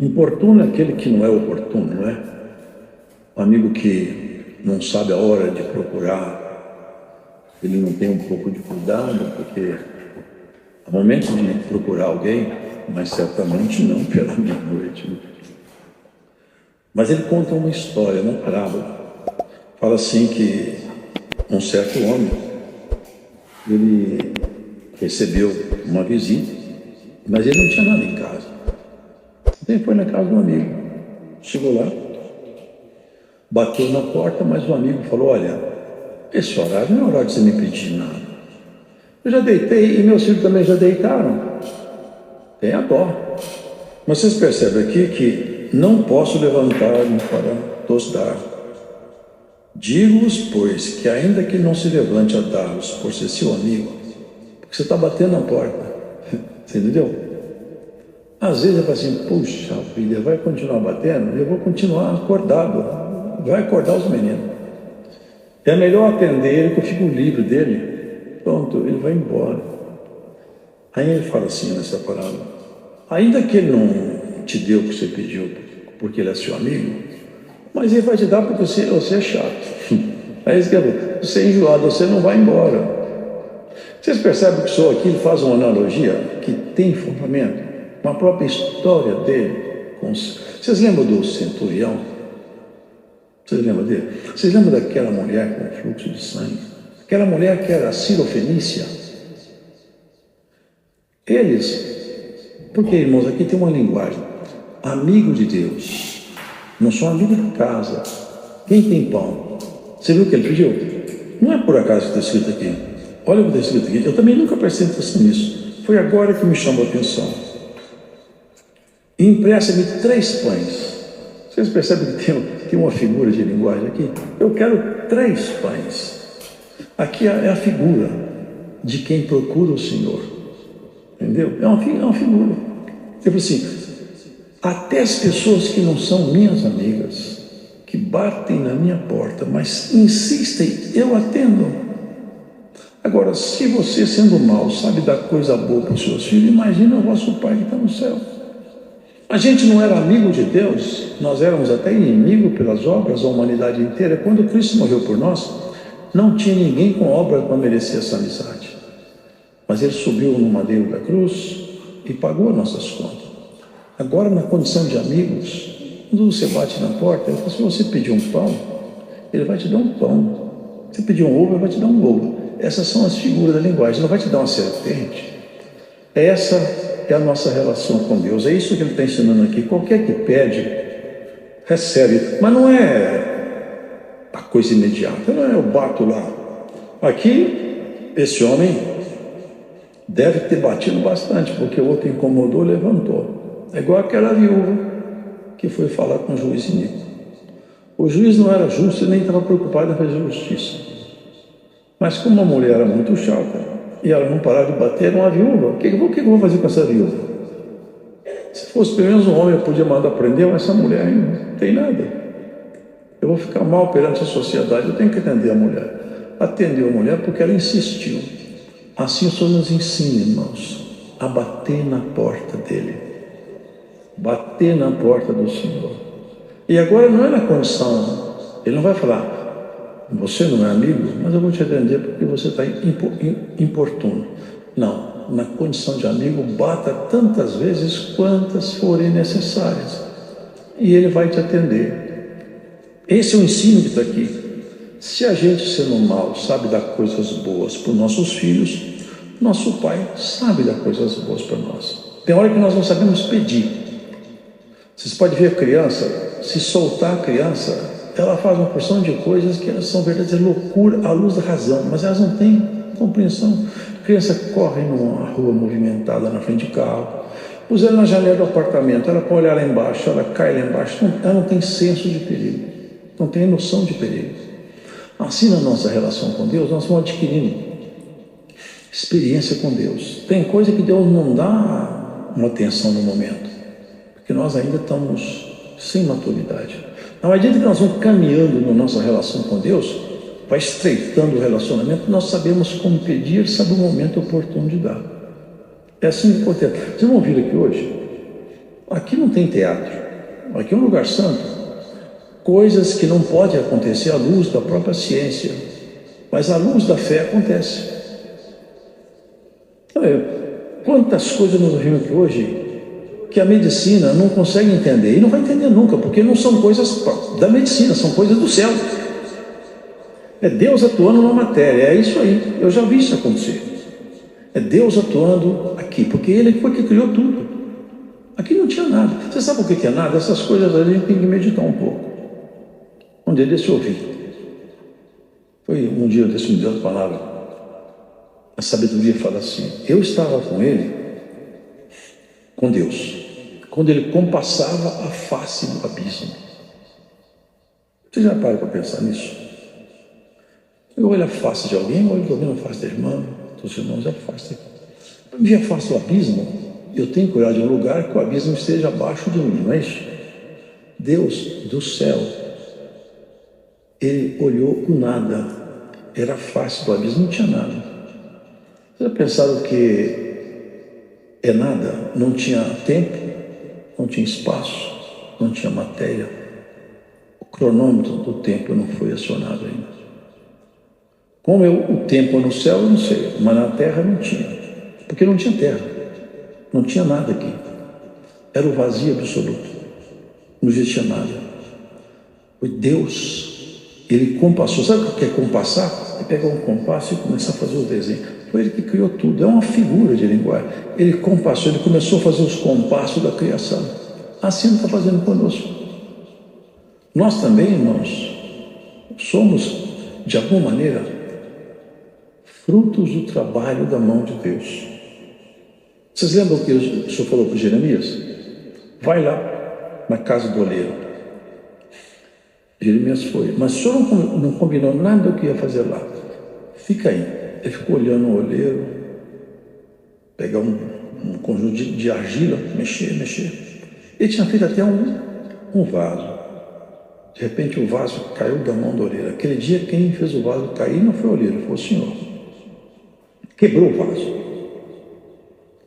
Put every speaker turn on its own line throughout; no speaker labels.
Importuno é aquele que não é oportuno, não é? Um amigo que não sabe a hora de procurar, ele não tem um pouco de cuidado, porque há momentos de procurar alguém, mas certamente não pela meia-noite. Mas ele conta uma história, uma parábola. Fala assim que um certo homem, ele recebeu uma visita, mas ele não tinha nada em casa. Então ele foi na casa do amigo, chegou lá, bateu na porta, mas o amigo falou: olha, esse horário não é horário de você me pedir nada. Eu já deitei e meus filhos também já deitaram. Tenha dó. Mas vocês percebem aqui que não posso levantar-me para tos dar. Digo-vos, pois, que ainda que não se levante a dar-vos por ser seu amigo, porque você está batendo na porta. Você entendeu? Às vezes eu falo assim: puxa vida, vai continuar batendo? Eu vou continuar acordado. Vai acordar os meninos. É melhor atender ele, que eu fico livre dele. Pronto, ele vai embora. Aí ele fala assim nessa parábola: ainda que ele não te deu o que você pediu, porque ele é seu amigo, mas ele vai te dar porque você é chato. Aí você é enjoado, você não vai embora. Vocês percebem que só aqui ele faz uma analogia que tem fundamento, com a própria história dele. Vocês lembram do centurião? Vocês lembram dele? Vocês lembram daquela mulher com fluxo de sangue? Aquela mulher que era Sirofenícia? Eles, porque irmãos, aqui tem uma linguagem: amigo de Deus, não são amigos de casa. Quem tem pão? Você viu o que ele pediu? Não é por acaso que está escrito aqui. Olha o que está escrito aqui. Eu também nunca prestei atenção nisso. Foi agora que me chamou a atenção. Empresta-me 3 pães. Vocês percebem que tem uma figura de linguagem aqui? Eu quero 3 pães. Aqui é a figura de quem procura o Senhor. Entendeu? É uma figura. Tipo assim, até as pessoas que não são minhas amigas, que batem na minha porta, mas insistem, eu atendo. Agora, se você, sendo mau, sabe dar coisa boa para os seus filhos, imagina o vosso Pai que está no céu. A gente não era amigo de Deus, nós éramos até inimigo pelas obras, a humanidade inteira. Quando Cristo morreu por nós, não tinha ninguém com obras para merecer essa amizade. Mas Ele subiu no madeiro da cruz e pagou nossas contas. Agora, na condição de amigos, quando você bate na porta, ele fala: se você pedir um pão, Ele vai te dar um pão. Se pedir um ovo, Ele vai te dar um ovo. Essas são as figuras da linguagem. Ele não vai te dar uma serpente. Essa é a nossa relação com Deus. É isso que ele está ensinando aqui. Qualquer que pede, recebe. Mas não é a coisa imediata. Não é eu bato lá. Aqui, esse homem deve ter batido bastante, porque o outro incomodou, levantou. É igual aquela viúva que foi falar com o juiz iníquo. O juiz não era justo e nem estava preocupado em fazer justiça. Mas como a mulher era muito chata e ela não parava de bater, era uma viúva. O que eu vou fazer com essa viúva? Se fosse pelo menos um homem, eu podia mandar prender, mas essa mulher não tem nada. Eu vou ficar mal perante a sociedade, eu tenho que atender a mulher. Atendeu a mulher porque ela insistiu. Assim o Senhor nos ensina, irmãos, a bater na porta dele. Bater na porta do Senhor. E agora não é na condição, ele não vai falar: você não é amigo, mas eu vou te atender porque você está importuno. Não, na condição de amigo, bata tantas vezes quantas forem necessárias. E ele vai te atender. Esse é o ensino que está aqui. Se a gente, sendo mal, sabe dar coisas boas para os nossos filhos, nosso Pai sabe dar coisas boas para nós. Tem hora que nós não sabemos pedir. Vocês podem ver a criança, se soltar a criança, ela faz uma porção de coisas que são verdadeiras loucura à luz da razão, mas elas não têm compreensão. A criança corre numa rua movimentada na frente de carro, pus ela na janela do apartamento, ela pode olhar lá embaixo, ela cai lá embaixo, ela não tem senso de perigo, não tem noção de perigo. Assim, na nossa relação com Deus, nós vamos adquirindo experiência com Deus. Tem coisa que Deus não dá uma atenção no momento, porque nós ainda estamos sem maturidade. Na medida que nós vamos caminhando na nossa relação com Deus, vai estreitando o relacionamento, nós sabemos como pedir, sabe o momento oportuno de dar. É assim que acontece. Vocês vão ouvir aqui hoje Aqui não tem teatro, aqui é um lugar santo. Coisas que não podem acontecer à luz da própria ciência, mas à luz da fé acontece. Quantas coisas nós ouvimos aqui hoje que a medicina não consegue entender, e não vai entender nunca, porque não são coisas da medicina, são coisas do céu. É Deus atuando na matéria, é isso aí, eu já vi isso acontecer. É Deus atuando aqui, porque Ele foi que criou tudo. Aqui não tinha nada. Você sabe o que é nada? Essas coisas a gente tem que meditar um pouco. Um dia desse eu ouvi. Foi um dia desse me deu a palavra. A sabedoria fala assim: eu estava com Ele, com Deus, quando Ele compassava a face do abismo. Você já para para pensar nisso? Eu olho a face de alguém, olho também a face da irmã, dos irmãos, a face. Para ver a face do abismo, eu tenho que olhar de um lugar que o abismo esteja abaixo de mim, não é isso? Deus do céu, Ele olhou o nada, era a face do abismo, não tinha nada. Vocês já pensaram que é nada? Não tinha tempo, não tinha espaço, não tinha matéria. O cronômetro do tempo não foi acionado ainda. Como o tempo no céu, eu não sei, mas na terra não tinha, porque não tinha terra, não tinha nada aqui. Era o vazio absoluto, não existia nada. Foi Deus, Ele compassou. Sabe o que é compassar? É pegar um compasso e começar a fazer o desenho. Foi Ele que criou tudo, é uma figura de linguagem. Ele compassou, Ele começou a fazer os compassos da criação. Assim Ele está fazendo conosco. Nós também, irmãos, somos, de alguma maneira, frutos do trabalho da mão de Deus. Vocês lembram o que o Senhor falou para Jeremias? Vai lá na casa do oleiro. Jeremias foi, mas o Senhor não combinou nada do que ia fazer lá. Fica aí. Ele ficou olhando o oleiro, pegar um conjunto de argila, mexer. Ele tinha feito até um vaso. De repente o vaso caiu da mão do oleiro. Aquele dia quem fez o vaso cair não foi o oleiro, foi o Senhor. Quebrou o vaso.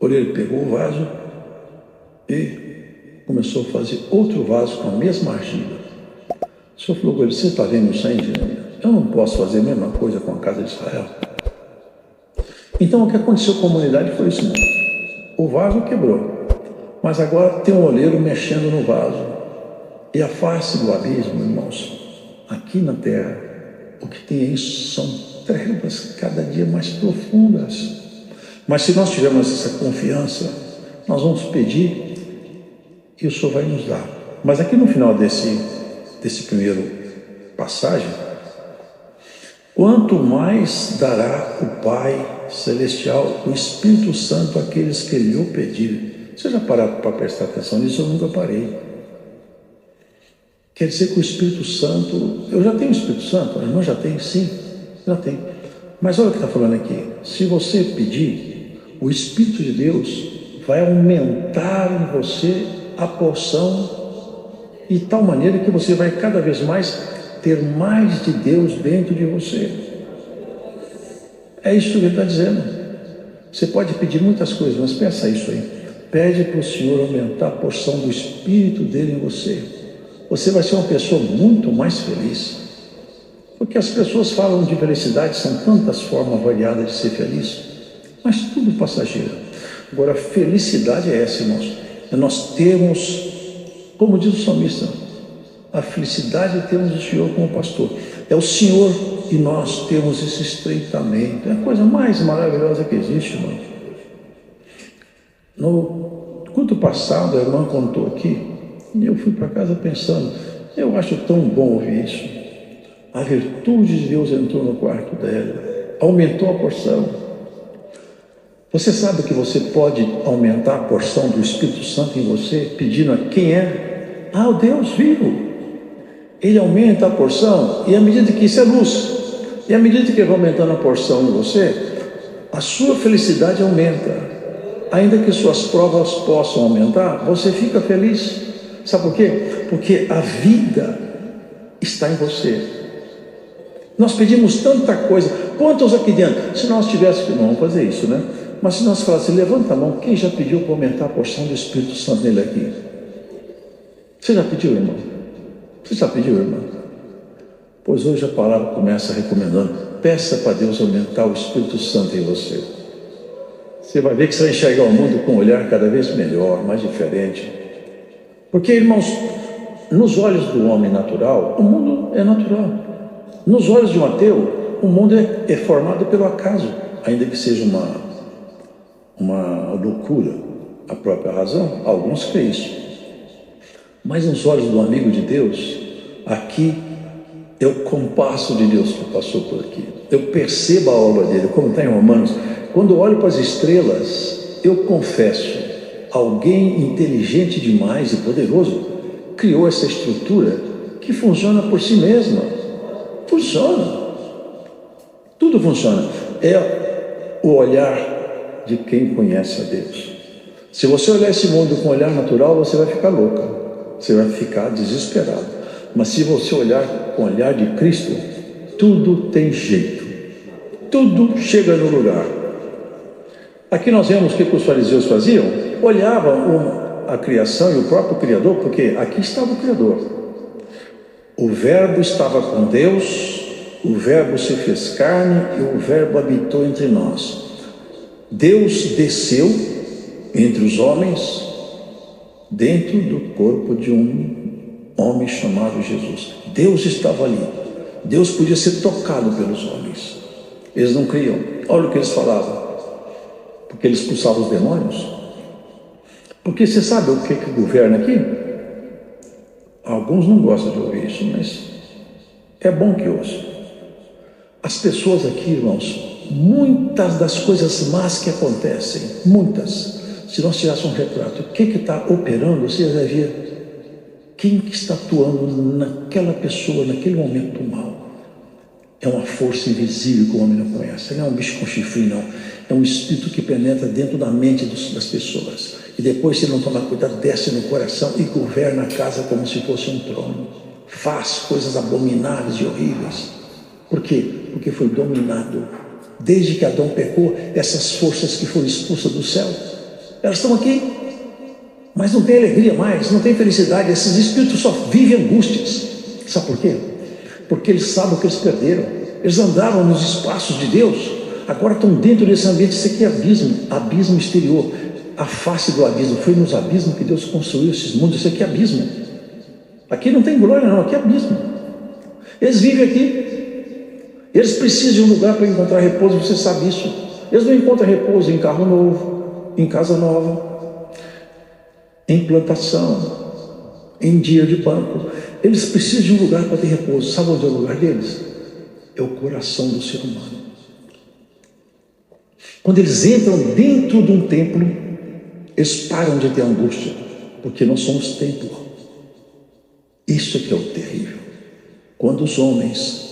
O oleiro pegou o vaso e começou a fazer outro vaso com a mesma argila. O Senhor falou com ele: você está vendo isso aí, Jeremias? Eu não posso fazer a mesma coisa com a casa de Israel. Então o que aconteceu com a humanidade foi isso mesmo. O vaso quebrou, mas agora tem um oleiro mexendo no vaso. E a face do abismo, irmãos, aqui na terra, o que tem aí são trevas cada dia mais profundas. Mas se nós tivermos essa confiança, nós vamos pedir e o Senhor vai nos dar. Mas aqui no final desse primeiro passagem, quanto mais dará o Pai Celestial, o Espírito Santo, àqueles que lhe o pedirem. Você já pararam para prestar atenção nisso? Eu nunca parei. Quer dizer que o Espírito Santo, eu já tenho o Espírito Santo, a irmã já tem, sim, já tem. Mas olha o que está falando aqui: se você pedir, o Espírito de Deus vai aumentar em você a porção, de tal maneira que você vai cada vez mais ter mais de Deus dentro de você. É isso que ele está dizendo. Você pode pedir muitas coisas, mas pensa isso aí. Pede para o Senhor aumentar a porção do Espírito dele em você. Você vai ser uma pessoa muito mais feliz. Porque as pessoas falam de felicidade, são tantas formas variadas de ser feliz, mas tudo passageiro. Agora, a felicidade é essa, irmãos. É nós termos, como diz o salmista, a felicidade de termos o Senhor como pastor. É o Senhor e nós temos esse estreitamento. É a coisa mais maravilhosa que existe, irmão. No culto passado, a irmã contou aqui, e eu fui para casa pensando, eu acho tão bom ouvir isso. A virtude de Deus entrou no quarto dela, aumentou a porção. Você sabe que você pode aumentar a porção do Espírito Santo em você, pedindo a quem é? O Deus vivo. Ele aumenta a porção, e à medida que isso é luz, e à medida que ele vai aumentando a porção em você, a sua felicidade aumenta. Ainda que suas provas possam aumentar, você fica feliz. Sabe por quê? Porque a vida está em você. Nós pedimos tanta coisa. Quantos aqui dentro? Se nós tivéssemos, não vamos fazer isso, né? Mas se nós falássemos, levanta a mão, quem já pediu para aumentar a porção do Espírito Santo nele aqui? Você já pediu, irmão? Você já pediu, irmão? Pois hoje a palavra começa recomendando: peça para Deus aumentar o Espírito Santo em você. Você vai ver que você vai enxergar o mundo com um olhar cada vez melhor, mais diferente. Porque, irmãos, nos olhos do homem natural, o mundo é natural. Nos olhos de um ateu, o mundo é formado pelo acaso, ainda que seja uma loucura a própria razão. Alguns creem isso. Mas nos olhos do amigo de Deus, aqui é o compasso de Deus que passou por aqui. Eu percebo a obra dele, como está em Romanos. Quando eu olho para as estrelas, eu confesso, alguém inteligente demais e poderoso criou essa estrutura que funciona por si mesma. Funciona. Tudo funciona. É o olhar de quem conhece a Deus. Se você olhar esse mundo com um olhar natural, você vai ficar louca. Você vai ficar desesperado. Mas se você olhar com o olhar de Cristo, tudo tem jeito. Tudo chega no lugar. Aqui nós vemos o que os fariseus faziam. Olhavam a criação e o próprio Criador, porque aqui estava o Criador. O Verbo estava com Deus, o Verbo se fez carne e o Verbo habitou entre nós. Deus desceu entre os homens, dentro do corpo de um homem chamado Jesus. Deus estava ali. Deus podia ser tocado pelos homens. Eles não criam. Olha o que eles falavam. Porque eles expulsavam os demônios. Porque você sabe o que governa aqui? Alguns não gostam de ouvir isso, mas é bom que ouçam. As pessoas aqui, irmãos, muitas das coisas más que acontecem, muitas, se nós tivéssemos um retrato, o que está operando, você vai ver quem que está atuando naquela pessoa, naquele momento mal. É uma força invisível que o homem não conhece. Não é um bicho com chifre, não. É um espírito que penetra dentro da mente das pessoas. E depois, se não tomar cuidado, desce no coração e governa a casa como se fosse um trono. Faz coisas abomináveis e horríveis. Por quê? Porque foi dominado. Desde que Adão pecou, essas forças que foram expulsas do céu, elas estão aqui. Mas não tem alegria mais, não tem felicidade. Esses espíritos só vivem angústias. Sabe por quê? Porque eles sabem o que eles perderam. Eles andaram nos espaços de Deus, agora estão dentro desse ambiente. Isso aqui é abismo, abismo exterior. A face do abismo, foi nos abismos que Deus construiu esses mundos. Isso aqui é abismo. Aqui não tem glória não, aqui é abismo. Eles vivem aqui. Eles precisam de um lugar para encontrar repouso, você sabe isso. Eles não encontram repouso em carro novo, em casa nova, em plantação, em dia de banco. Eles precisam de um lugar para ter repouso. Sabe onde é o lugar deles? É o coração do ser humano. Quando eles entram dentro de um templo, eles param de ter angústia, porque nós somos templo. Isso é que é o terrível. Quando os homens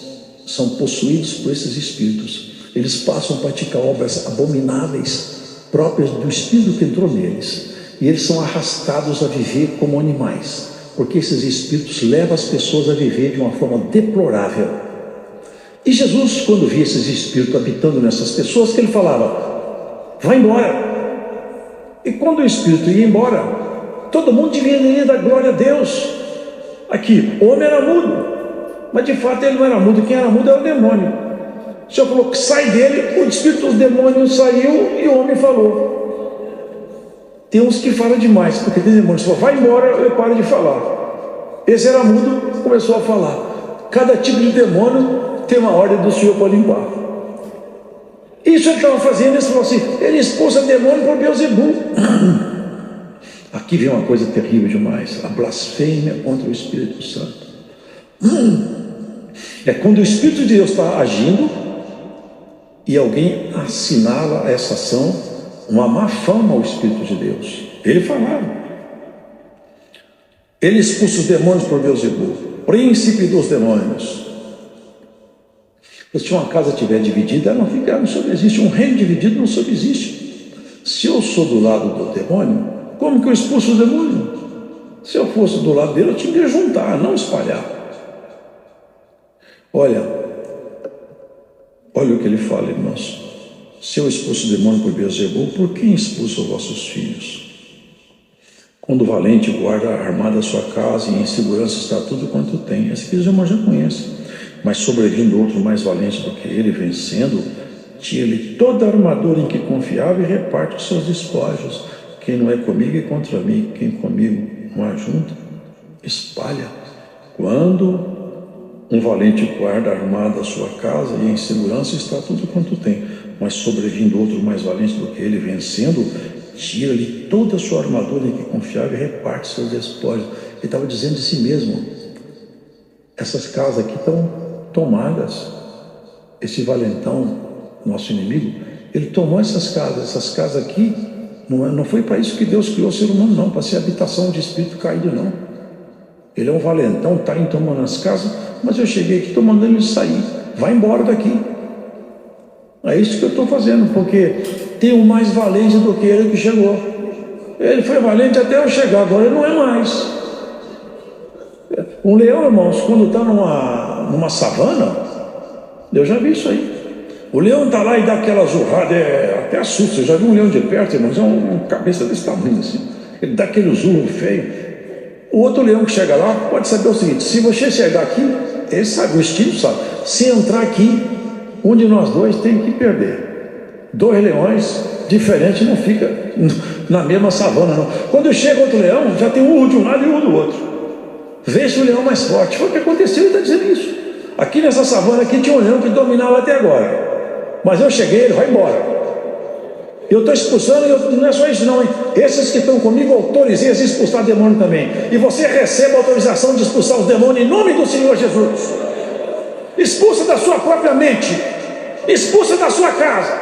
são possuídos por esses espíritos, eles passam a praticar obras abomináveis próprias do espírito que entrou neles, e eles são arrastados a viver como animais, porque esses espíritos levam as pessoas a viver de uma forma deplorável. E Jesus, quando via esses espíritos habitando nessas pessoas, que ele falava: vai embora. E quando o espírito ia embora, todo mundo deveria dar glória a Deus. Aqui, o homem era mudo, mas de fato ele não era mudo. Quem era mudo era o demônio. O Senhor falou que sai dele, o espírito dos demônios saiu e o homem falou. Tem uns que falam demais, porque tem demônios que falam: vai embora, eu paro de falar. Esse era mudo, começou a falar. Cada tipo de demônio tem uma ordem do Senhor para limpar. Isso ele estava fazendo. Ele falou assim: ele expulsa demônio por Beelzebul. Aqui vem uma coisa terrível demais: a blasfêmia contra o Espírito Santo. É quando o Espírito de Deus está agindo e alguém assinala essa ação uma má fama ao Espírito de Deus. Ele falava: ele expulsa os demônios por Beelzebul, príncipe dos demônios. Se uma casa estiver dividida, ela não subsiste. Um reino dividido não subsiste. Se eu sou do lado do demônio, como que eu expulso o demônio? Se eu fosse do lado dele, eu tinha que juntar, não espalhar. Olha o que ele fala, irmãos: se eu expulso o demônio por Beelzebul, por quem expulso os vossos filhos? Quando o valente guarda armada a sua casa e em segurança está tudo quanto tem. Esse que os irmãos já conhecem. Mas sobrevindo outro mais valente do que ele, vencendo, tira-lhe toda a armadura em que confiava e reparte os seus despojos. Quem não é comigo é contra mim, quem comigo não ajunta, espalha. Quando um valente guarda armada a sua casa e em segurança está tudo quanto tem, mas sobrevindo outro mais valente do que ele, vencendo, tira-lhe toda a sua armadura em que confiava e reparte seus despojos. Ele estava dizendo de si mesmo: essas casas aqui estão tomadas. Esse valentão, nosso inimigo, ele tomou essas casas aqui, não foi para isso que Deus criou o ser humano, não, para ser habitação de espírito caído, não. Ele é um valentão, está aí tomando as casas, mas eu cheguei aqui, estou mandando ele sair, vai embora daqui. É isso que eu estou fazendo, porque tem um mais valente do que ele que chegou. Ele foi valente até eu chegar, agora ele não é mais. Um leão, irmãos, quando está numa savana, eu já vi isso aí. O leão está lá e dá aquela zurrada, até assusta. Eu já vi um leão de perto, irmãos, é uma cabeça desse tamanho assim. Ele dá aquele zurro feio. O outro leão que chega lá pode saber o seguinte: se você chegar aqui, ele sabe, o instinto sabe, se entrar aqui, um de nós dois tem que perder. Dois leões diferentes não fica na mesma savana, não. Quando chega outro leão, já tem um de um lado e um do outro. Vê-se o leão mais forte. Foi o que aconteceu, ele está dizendo isso. Aqui nessa savana aqui tinha um leão que dominava até agora, mas eu cheguei, ele vai embora. Eu estou expulsando, e não é só isso não, hein? Esses que estão comigo, autorizei a expulsar demônio também. E você recebe a autorização de expulsar os demônios em nome do Senhor Jesus. Expulsa da sua própria mente, expulsa da sua casa,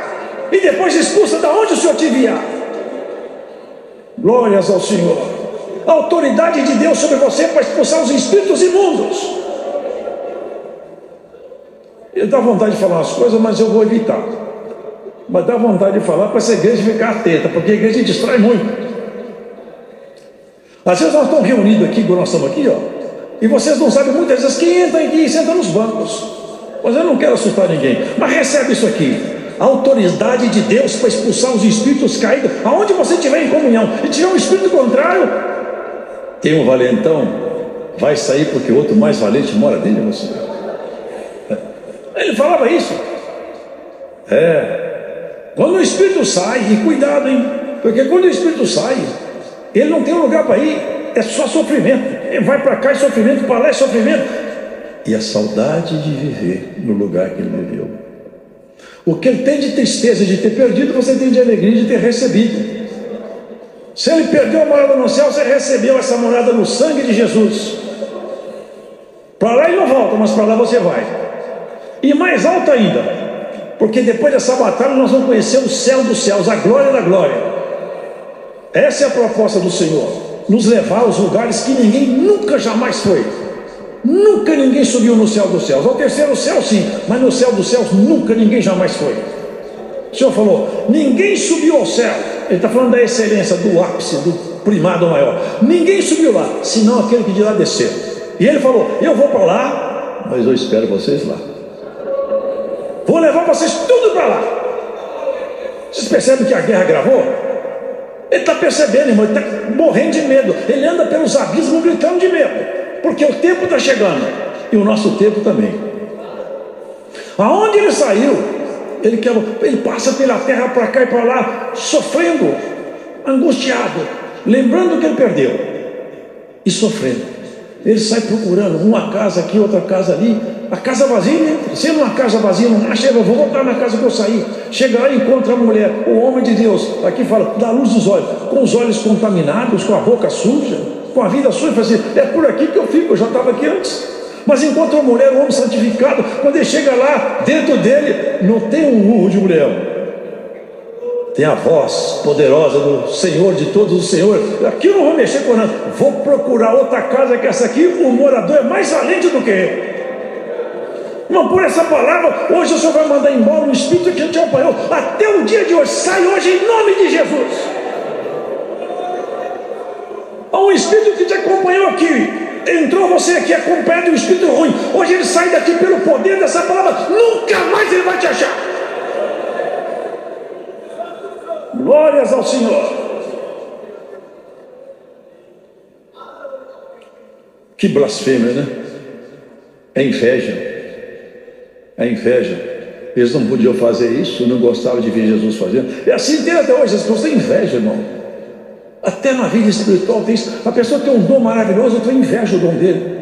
e depois expulsa da onde o Senhor te enviar. Glórias ao Senhor. A autoridade de Deus sobre você para expulsar os espíritos imundos. Eu dá vontade de falar umas coisas, mas eu vou evitar. Mas dá vontade de falar para essa igreja ficar atenta, porque a igreja distrai muito. Às vezes nós estamos reunidos aqui, nós estamos aqui, ó, e vocês não sabem muitas vezes quem entra aqui e senta nos bancos. Mas eu não quero assustar ninguém. Mas recebe isso aqui: a autoridade de Deus para expulsar os espíritos caídos, aonde você estiver em comunhão, e tiver um espírito contrário, tem um valentão, vai sair porque o outro mais valente mora dentro de você. Ele falava isso. Quando o espírito sai, e cuidado, hein? Porque quando o espírito sai, ele não tem um lugar para ir, é só sofrimento. Ele vai para cá e sofrimento, para lá é sofrimento. E a saudade de viver no lugar que ele viveu. O que ele tem de tristeza de ter perdido, você tem de alegria de ter recebido. Se ele perdeu a morada no céu, você recebeu essa morada no sangue de Jesus. Para lá ele não volta, mas para lá você vai. E mais alto ainda, porque depois dessa batalha nós vamos conhecer o céu dos céus, a glória da glória. Essa é a proposta do Senhor, nos levar aos lugares que ninguém nunca jamais foi. Nunca ninguém subiu no céu dos céus. Ao terceiro céu sim, mas no céu dos céus nunca ninguém jamais foi. O Senhor falou: ninguém subiu ao céu. Ele está falando da excelência, do ápice, do primado maior. Ninguém subiu lá, senão aquele que de lá desceu. E ele falou: eu vou para lá, mas eu espero vocês lá. Vou levar vocês tudo para lá. Vocês percebem que a guerra gravou? Ele está percebendo, irmão, ele está morrendo de medo. Ele anda pelos abismos gritando de medo, porque o tempo está chegando, e o nosso tempo também. Aonde ele saiu, ele passa pela terra para cá e para lá, sofrendo, angustiado, lembrando que ele perdeu, e sofrendo. Ele sai procurando uma casa aqui, outra casa ali, a casa vazia, né? Se numa casa vazia não acha, eu vou voltar na casa que eu saí. Chega lá e encontra a mulher, o homem de Deus, aqui fala, da luz dos olhos, com os olhos contaminados, com a boca suja, com a vida suja, fala assim: é por aqui que eu fico, eu já estava aqui antes. Mas encontra uma mulher, um homem santificado, quando ele chega lá, dentro dele não tem um urro de mulher, tem a voz poderosa do Senhor de todos os senhores. Aqui eu não vou mexer com nada, vou procurar outra casa que essa aqui, o morador é mais valente do que ele. Não, por essa palavra, hoje o Senhor vai mandar embora um espírito que te acompanhou até o dia de hoje. Sai hoje em nome de Jesus. Há um espírito que te acompanhou aqui, entrou você aqui acompanhado de um espírito ruim. Hoje ele sai daqui pelo poder dessa palavra, nunca mais ele vai te achar. Glórias ao Senhor. Que blasfêmia, né? É inveja. É inveja. Eles não podiam fazer isso, não gostavam de ver Jesus fazendo. É assim tem até hoje, as pessoas têm inveja, irmão. Até na vida espiritual tem isso. A pessoa tem um dom maravilhoso, outra inveja o dom dele.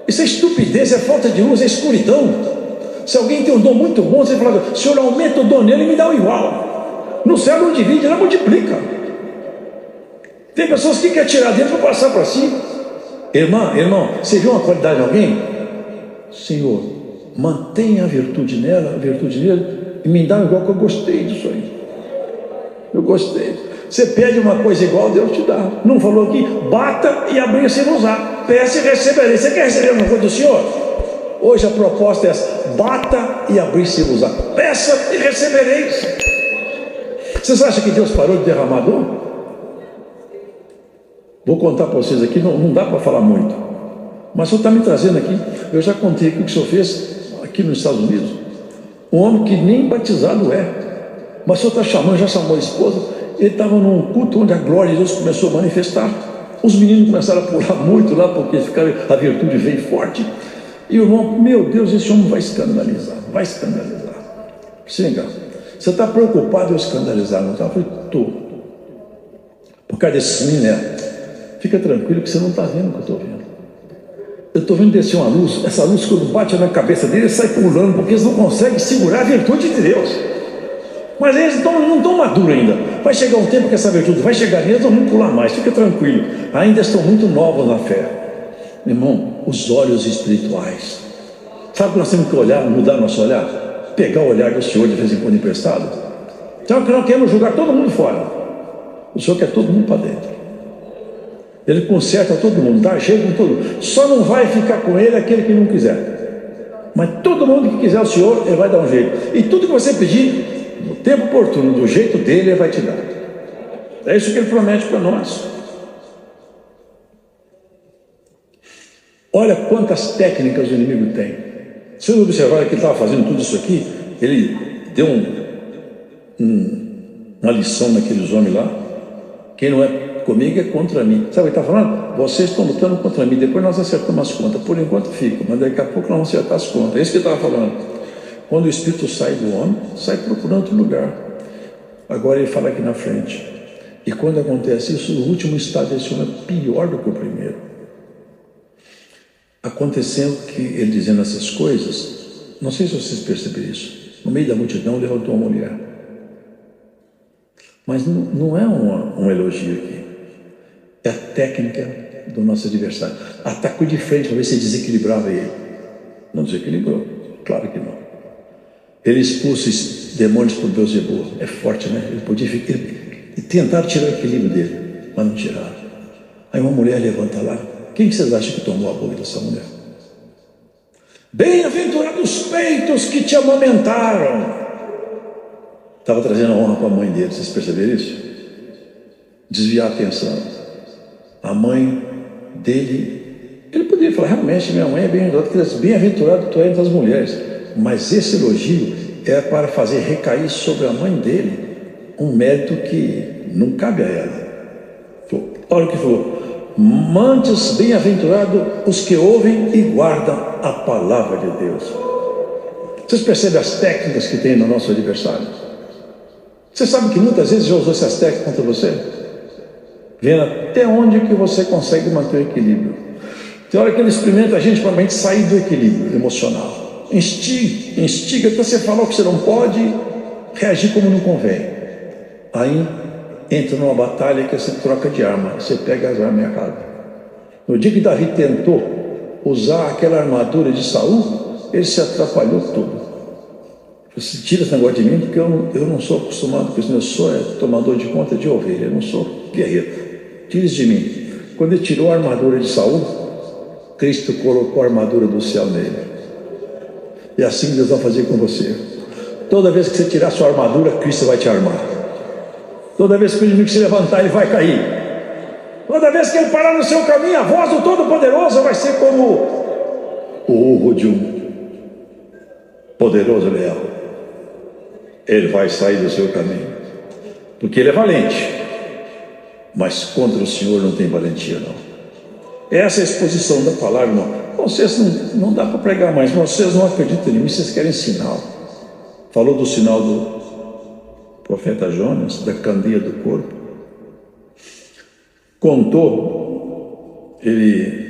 Isso é estupidez, é falta de luz, é escuridão. Se alguém tem um dom muito bom, você fala, Senhor, aumenta o dom nele e me dá o igual. No céu não divide, ela multiplica. Tem pessoas que querem tirar dentro para passar para si. Irmão, você viu uma qualidade de alguém? Senhor, mantenha a virtude nela, a virtude nele, e me dá igual, que eu gostei disso aí. Eu gostei. Você pede uma coisa igual, Deus te dá. Não falou aqui, bata e abrir sem usar. Peça e receberei. Você quer receber uma coisa do Senhor? Hoje a proposta é essa: bata e abrir sem usar. Peça e recebereis. Vocês acham que Deus parou de derramar dom? Vou contar para vocês aqui, não dá para falar muito. Mas o senhor está me trazendo aqui. Eu já contei aqui o que o senhor fez aqui nos Estados Unidos. Um homem que nem batizado é. Mas o senhor está chamando, já chamou a esposa. Ele estava num culto onde a glória de Deus começou a manifestar. Os meninos começaram a pular muito lá, porque a virtude veio forte. E o irmão, meu Deus, esse homem vai escandalizar, vai escandalizar. Senhor, você está preocupado em escandalizar, não está? Eu falei, estou. Por causa desse menino, fica tranquilo que você não está vendo o que eu estou vendo. Eu estou vendo descer uma luz, essa luz quando bate na cabeça dele, sai pulando, porque eles não conseguem segurar a virtude de Deus. Mas eles não estão maduros ainda. Vai chegar um tempo que essa virtude vai chegar neles, não vão pular mais, fica tranquilo. Ainda estão muito novos na fé. Irmão, os olhos espirituais. Sabe que nós temos que olhar, mudar nosso olhar? Pegar o olhar do Senhor de vez em quando emprestado. Então que nós queremos jogar todo mundo fora. O Senhor quer todo mundo para dentro. Ele conserta todo mundo, dá jeito com todo mundo. Só não vai ficar com ele aquele que não quiser. Mas todo mundo que quiser o Senhor, ele vai dar um jeito. E tudo que você pedir, no tempo oportuno, do jeito dele, ele vai te dar. É isso que ele promete para nós. Olha quantas técnicas o inimigo tem. Se vocês observarem que ele estava fazendo tudo isso aqui, ele deu uma lição naqueles homens lá. Quem não é comigo é contra mim. Sabe o que ele está falando? Vocês estão lutando contra mim, depois nós acertamos as contas. Por enquanto fica, mas daqui a pouco nós vamos acertar as contas. É isso que ele estava falando. Quando o espírito sai do homem, sai procurando outro lugar. Agora ele fala aqui na frente. E quando acontece isso, o último estado desse homem é pior do que o primeiro. Acontecendo que ele dizendo essas coisas, não sei se vocês perceberam isso, no meio da multidão levantou uma mulher. Mas não é um elogio aqui. É a técnica do nosso adversário. Atacou de frente para ver se desequilibrava ele. Não desequilibrou, claro que não. Ele expulsa os demônios por Beelzebul. É forte, né? Ele podia ficar. E tentaram tirar o equilíbrio dele, mas não tiraram. Aí uma mulher levanta lá. Quem que vocês acham que tomou a boca dessa mulher? Bem-aventurados os peitos que te amamentaram. Estava trazendo a honra para a mãe dele. Vocês perceberam isso? Desviar a atenção. A mãe dele. Ele poderia falar, realmente, minha mãe é bem-aventurada, tu é entre as mulheres. Mas esse elogio é para fazer recair sobre a mãe dele um mérito que não cabe a ela. Olha o que falou: mantes bem-aventurados os que ouvem e guardam a palavra de Deus. Vocês percebem as técnicas que tem no nosso adversário? Você sabe que muitas vezes já usou essas técnicas contra você? Vendo até onde que você consegue manter o equilíbrio. Tem hora que ele experimenta a gente para a gente sair do equilíbrio emocional. Instiga até você falar o que você não pode, reagir como não convém. Aí entra numa batalha que você troca de arma, você pega as armas erradas. No dia que Davi tentou usar aquela armadura de Saul, ele se atrapalhou todo. Você tira esse negócio de mim, porque eu não sou acostumado com isso, eu sou tomador de conta de ovelha, eu não sou guerreiro. Tira isso de mim. Quando ele tirou a armadura de Saul, Cristo colocou a armadura do céu nele. E assim Deus vai fazer com você. Toda vez que você tirar sua armadura, Cristo vai te armar. Toda vez que o inimigo se levantar, ele vai cair. Toda vez que ele parar no seu caminho, a voz do Todo-Poderoso vai ser como o urro de um poderoso leão. Ele vai sair do seu caminho, porque ele é valente. Mas contra o Senhor não tem valentia, não. Essa é a exposição da palavra, irmão. Vocês não dá para pregar mais, vocês não acreditam em mim, vocês querem sinal. Falou do sinal do profeta Jonas, da candeia do corpo. Contou, ele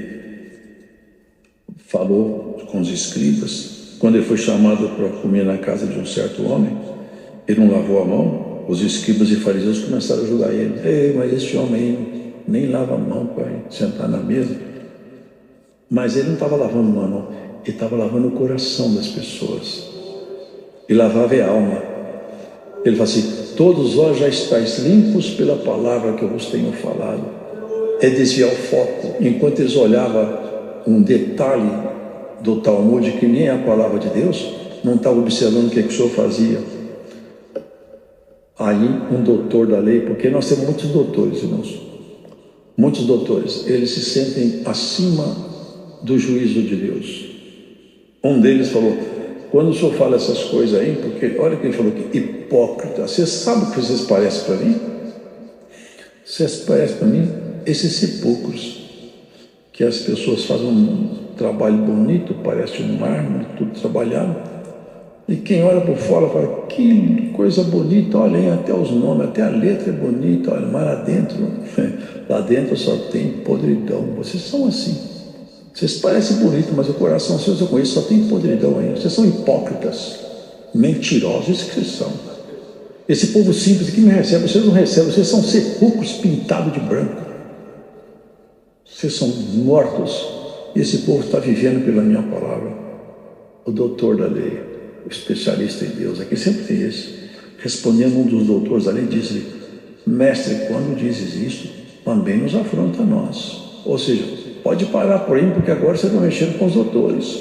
falou com os escribas, quando ele foi chamado para comer na casa de um certo homem, ele não lavou a mão, os escribas e fariseus começaram a julgar ele. Ei, mas esse homem aí nem lava a mão para sentar na mesa. Mas ele não estava lavando a mão, não. Ele estava lavando o coração das pessoas. E lavava a alma. Ele fala assim: todos vós já estáis limpos pela palavra que eu vos tenho falado. É desviar o foco. Enquanto eles olhavam um detalhe do Talmud, que nem é a palavra de Deus, não estavam observando o que o Senhor fazia. Aí um doutor da lei, porque nós temos muitos doutores, irmãos. Muitos doutores, eles se sentem acima do juízo de Deus. Um deles falou: quando o senhor fala essas coisas aí, porque olha o que ele falou aqui, hipócrita. Vocês sabem o que vocês parecem para mim? Vocês parecem para mim esses sepulcros, que as pessoas fazem um trabalho bonito, parece um mármore, tudo trabalhado. E quem olha por fora fala: que coisa bonita, olha aí, até os nomes, até a letra é bonita, olha, mas lá dentro só tem podridão. Vocês são assim. Vocês parecem bonitos, mas o coração seu, eu conheço, só tem podridão aí. Vocês são hipócritas, mentirosos, isso que vocês são. Esse povo simples que me recebe, vocês não recebem, vocês são sepulcros pintados de branco. Vocês são mortos. E esse povo está vivendo pela minha palavra. O doutor da lei, o especialista em Deus, aqui sempre tem esse. Respondendo um dos doutores da lei, disse-lhe: mestre, quando dizes isto, também nos afronta a nós. Ou seja, pode parar por aí, porque agora você está mexendo com os doutores.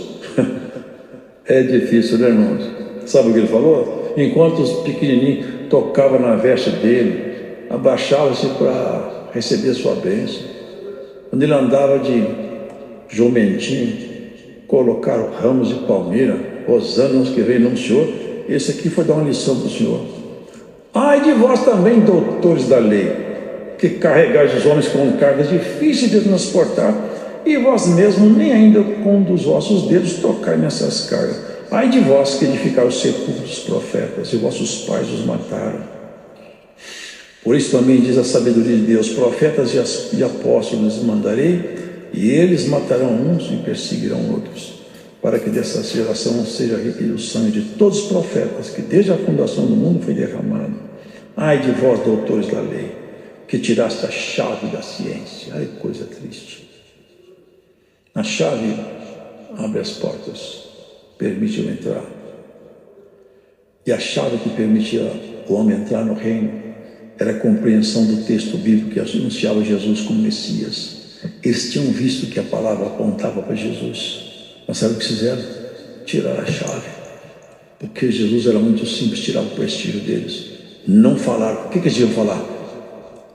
É difícil, né, irmãos? Sabe o que ele falou? Enquanto os pequenininhos tocavam na veste dele, abaixavam-se para receber sua bênção. Quando ele andava de jumentinho, colocaram ramos de palmeira, Hosana aos que vem no Senhor. Esse aqui foi dar uma lição para o Senhor. Ai de vós também, doutores da lei, que carregais os homens com cargas difíceis de transportar, e vós mesmos nem ainda com um dos vossos dedos tocai nessas cargas. Ai de vós que edificai os sepulcros dos profetas, e vossos pais os mataram. Por isso também diz a sabedoria de Deus: profetas e apóstolos mandarei, e eles matarão uns e perseguirão outros, para que dessa geração seja requerido o sangue de todos os profetas, que desde a fundação do mundo foi derramado. Ai de vós, doutores da lei, que tiraste a chave da ciência. Ai, coisa triste. A chave abre as portas, permite eu entrar. E a chave que permitia o homem entrar no reino era a compreensão do texto bíblico que anunciava Jesus como Messias. Eles tinham visto que a palavra apontava para Jesus. Mas sabe o que fizeram? Tiraram a chave. Porque Jesus era muito simples, tirava o prestígio deles. Não falaram. O que eles deviam falar?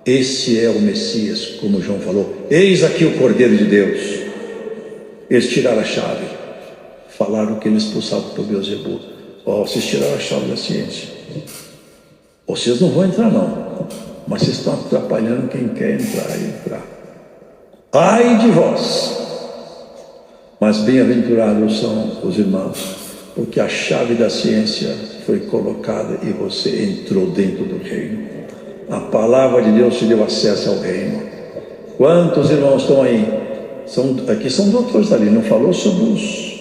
Esse é o Messias, como João falou. Eis aqui o Cordeiro de Deus. Eles tiraram a chave. Falaram que eles expulsavam por Beelzebul. Vocês tiraram a chave da ciência. Vocês não vão entrar não. Mas vocês estão atrapalhando quem quer entrar. Ai de vós! Mas bem-aventurados são os irmãos, porque a chave da ciência foi colocada e você entrou dentro do reino. A palavra de Deus te deu acesso ao reino. Quantos irmãos estão aí? Aqui são doutores da lei, não falou sobre os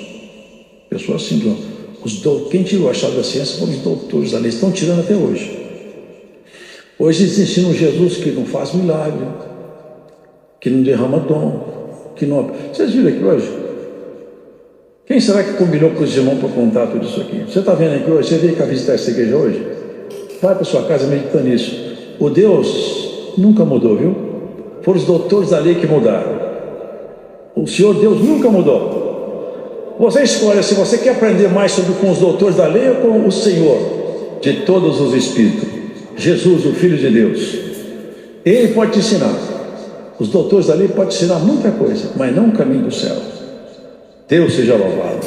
pessoas assim, quem tirou a chave da ciência foram os doutores da lei, estão tirando até hoje. Hoje eles ensinam Jesus que não faz milagre, que não derrama dom, que não... Vocês viram aqui hoje? Quem será que combinou com os irmãos para contar tudo isso aqui? Você está vendo aqui hoje? Você veio cá visitar essa igreja hoje? Vai para sua casa meditando nisso. O Deus nunca mudou, viu? Foram os doutores da lei que mudaram. O Senhor Deus nunca mudou. Você escolhe se você quer aprender mais com os doutores da lei ou com o Senhor de todos os Espíritos. Jesus, o Filho de Deus. Ele pode te ensinar. Os doutores da lei podem te ensinar muita coisa, mas não o caminho do céu. Deus seja louvado.